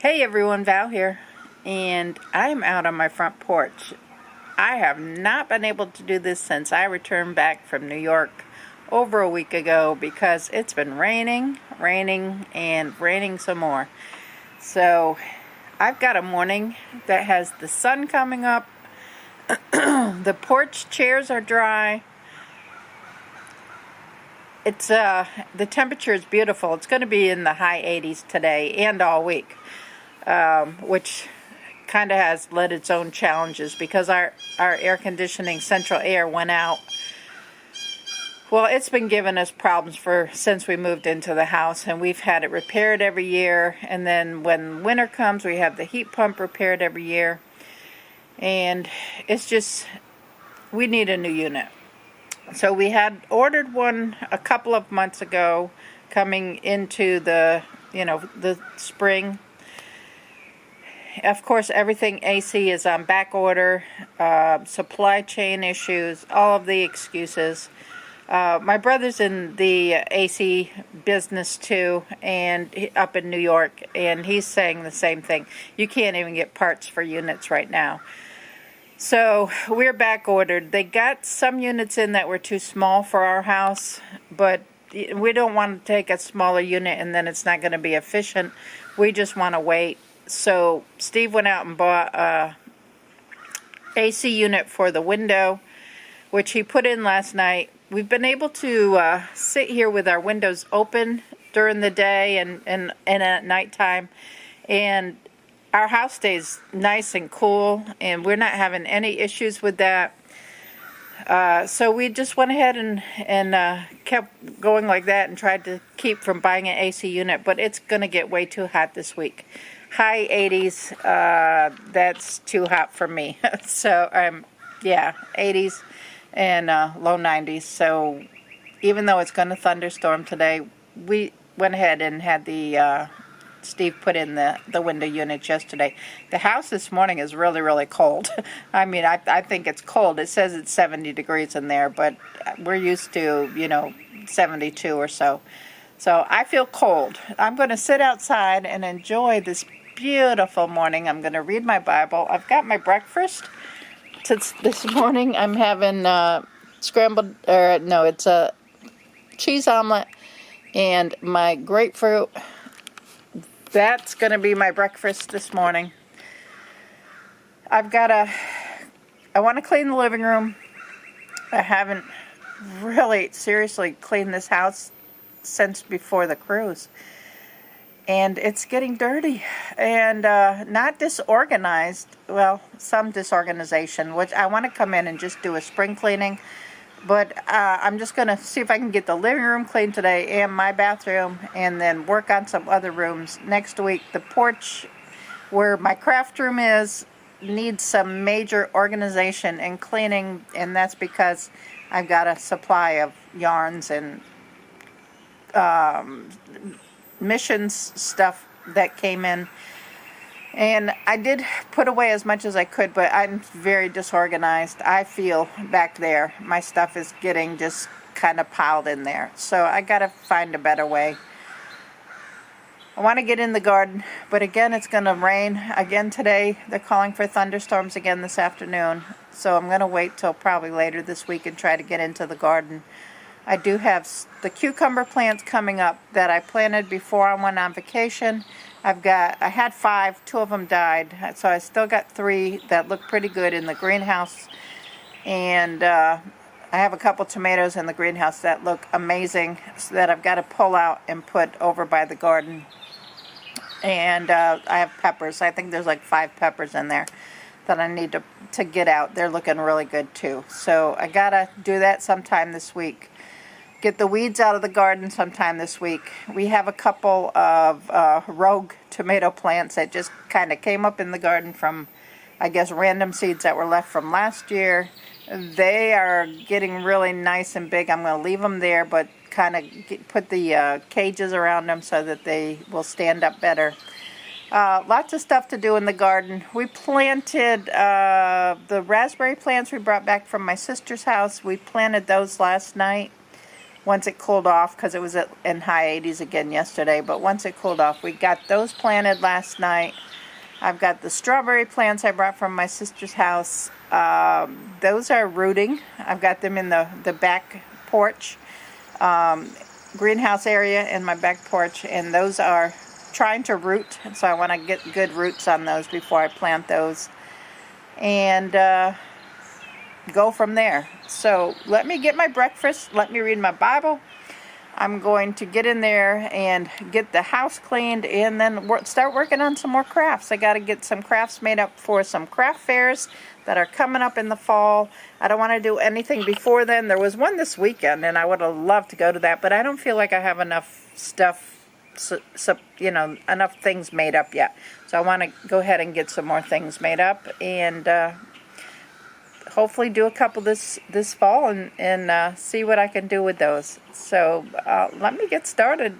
Hey everyone, Val here, and I'm out on my front porch. I have not been able to do this since I returned back from New York over a week ago because it's been raining, and raining some more. So I've got a morning that has the sun coming up, the porch chairs are dry. It's the temperature is beautiful. It's going to be in the high 80s today and all week. Which kind of has led its own challenges because our air conditioning central air went out. Well, it's been giving us problems since we moved into the house, and we've had it repaired every year, and then when winter comes we have the heat pump repaired every year, and it's just, we need a new unit. So we had ordered one a couple of months ago coming into the spring. Of course, everything AC is on back order, supply chain issues, all of the excuses. My brother's in the AC business too, and up in New York, and he's saying the same thing. You can't even get parts for units right now. So we're back ordered. They got some units in that were too small for our house, but we don't want to take a smaller unit and then it's not going to be efficient. We just want to wait. So Steve went out and bought a AC unit for the window, which he put in last night. We've been able to sit here with our windows open during the day and at nighttime, and our house stays nice and cool, and we're not having any issues with that. So we just went ahead and kept going like that and tried to keep from buying an AC unit, but it's going to get way too hot this week. High 80s, that's too hot for me. So, 80s and low 90s. So even though it's going to thunderstorm today, we went ahead and had Steve put in the window units yesterday. The house this morning is really, really cold. I mean, I think it's cold. It says it's 70 degrees in there, but we're used to, 72 or so. So I feel cold. I'm going to sit outside and enjoy this beautiful morning. I'm going to read my Bible. I've got my breakfast. This morning I'm having it's a cheese omelet and my grapefruit. That's going to be my breakfast this morning. I want to clean the living room. I haven't really seriously cleaned this house since before the cruise. And it's getting dirty and not disorganized. Well, some disorganization, which I want to come in and just do a spring cleaning. But I'm just going to see if I can get the living room clean today and my bathroom, and then work on some other rooms next week. The porch where my craft room is needs some major organization and cleaning, and that's because I've got a supply of yarns and missions stuff that came in, and I did put away as much as I could, but I'm very disorganized. I feel back there my stuff is getting just kind of piled in there, so I gotta find a better way. I want to get in the garden, but again it's gonna rain again today. They're calling for thunderstorms again this afternoon, so I'm gonna wait till probably later this week and try to get into the garden. I do have the cucumber plants coming up that I planted before I went on vacation. I had 5, 2 of them died, so I still got 3 that look pretty good in the greenhouse. And I have a couple tomatoes in the greenhouse that look amazing, so that I've got to pull out and put over by the garden. And I have peppers. I think there's like 5 peppers in there that I need to get out. They're looking really good too. So I gotta do that sometime this week. Get the weeds out of the garden sometime this week. We have a couple of rogue tomato plants that just kind of came up in the garden from, I guess, random seeds that were left from last year. They are getting really nice and big. I'm going to leave them there, but kind of put the cages around them so that they will stand up better. Lots of stuff to do in the garden. We planted the raspberry plants we brought back from my sister's house. We planted those last night. once it cooled off, because it was in high 80s again yesterday. But once it cooled off, we got those planted last night. I've got the strawberry plants I brought from my sister's house. Those are rooting. I've got them in the back porch, greenhouse area in my back porch, and those are trying to root. So I want to get good roots on those before I plant those, and go from there. So let me get my breakfast. Let me read my Bible. I'm going to get in there and get the house cleaned, and then start working on some more crafts. I got to get some crafts made up for some craft fairs that are coming up in the fall. I don't want to do anything before then. There was one this weekend, and I would have loved to go to that, but I don't feel like I have enough stuff, enough things made up yet. So I want to go ahead and get some more things made up, and hopefully do a couple this fall, and see what I can do with those. So let me get started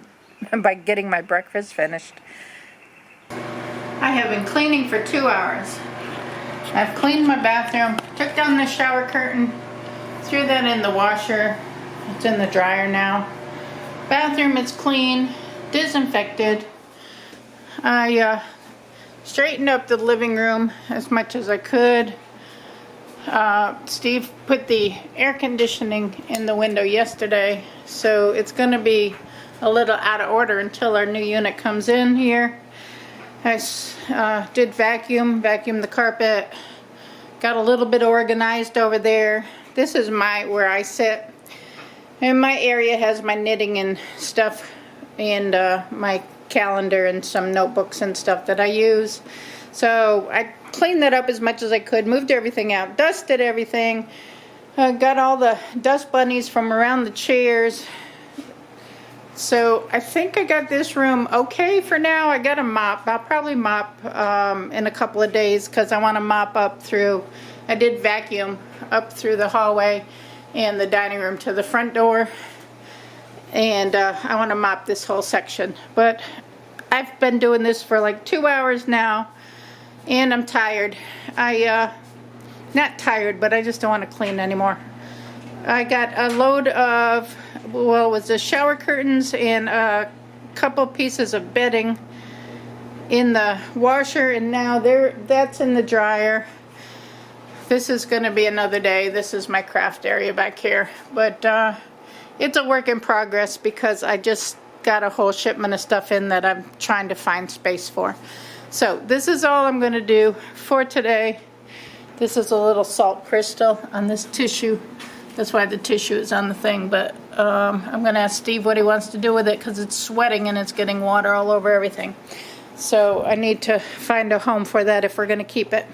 by getting my breakfast finished. I have been cleaning for 2 hours. I've cleaned my bathroom, took down the shower curtain, threw that in the washer. It's in the dryer now. Bathroom is clean, disinfected. I straightened up the living room as much as I could. Steve put the air conditioning in the window yesterday, so it's going to be a little out of order until our new unit comes in here. I did vacuum the carpet, got a little bit organized over there. This is where I sit, and my area has my knitting and stuff, and my calendar and some notebooks and stuff that I use. So I cleaned that up as much as I could, moved everything out, dusted everything, got all the dust bunnies from around the chairs. So I think I got this room okay for now. I got a mop. I'll probably mop in a couple of days, because I want to mop up through, I did vacuum up through the hallway and the dining room to the front door, and I want to mop this whole section. But I've been doing this for like 2 hours now, and I'm tired. Not tired, but I just don't want to clean anymore. I got a load of, well, it was the shower curtains and a couple pieces of bedding in the washer, and now that's in the dryer. This is going to be another day. This is my craft area back here, but it's a work in progress, because I just got a whole shipment of stuff in that I'm trying to find space for. So this is all I'm going to do for today. This is a little salt crystal on this tissue. That's why the tissue is on the thing, but I'm going to ask Steve what he wants to do with it, because it's sweating and it's getting water all over everything. So I need to find a home for that if we're going to keep it.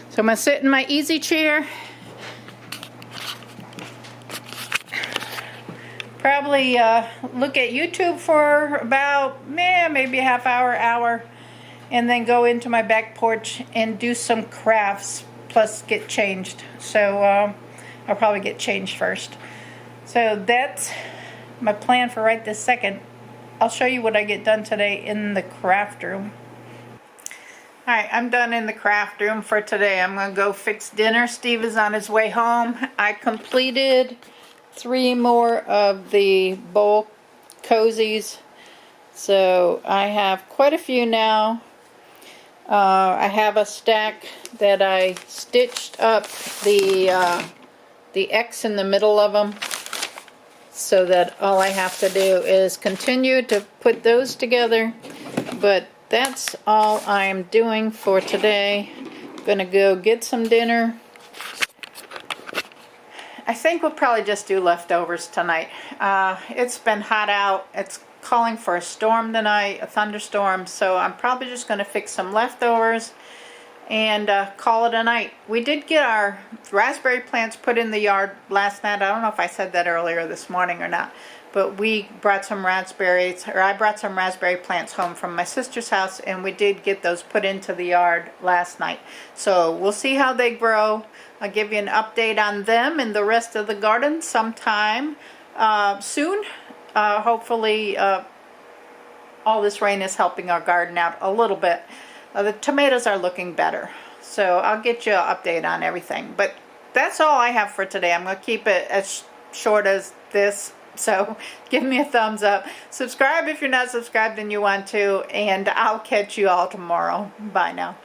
So I'm going to sit in my easy chair. Probably look at YouTube for about maybe a half hour, and then go into my back porch and do some crafts, plus get changed. So I'll probably get changed first. So that's my plan for right this second. I'll show you what I get done today in the craft room. Alright, I'm done in the craft room for today. I'm going to go fix dinner. Steve is on his way home. I completed 3 more of the bowl cozies. So I have quite a few now. I have a stack that I stitched up the X in the middle of them, so that all I have to do is continue to put those together. But that's all I'm doing for today. I'm gonna go get some dinner. I think we'll probably just do leftovers tonight. It's been hot out. It's calling for a storm tonight, a thunderstorm, so I'm probably just going to fix some leftovers and call it a night. We did get our raspberry plants put in the yard last night. I don't know if I said that earlier this morning or not, but we brought some raspberries, or I brought some raspberry plants home from my sister's house, and we did get those put into the yard last night. So we'll see how they grow. I'll give you an update on them and the rest of the garden sometime soon. Hopefully all this rain is helping our garden out a little bit. The tomatoes are looking better. So I'll get you an update on everything. But that's all I have for today. I'm going to keep it as short as this, So give me a thumbs up. Subscribe if you're not subscribed and you want to. And I'll catch you all tomorrow. Bye now.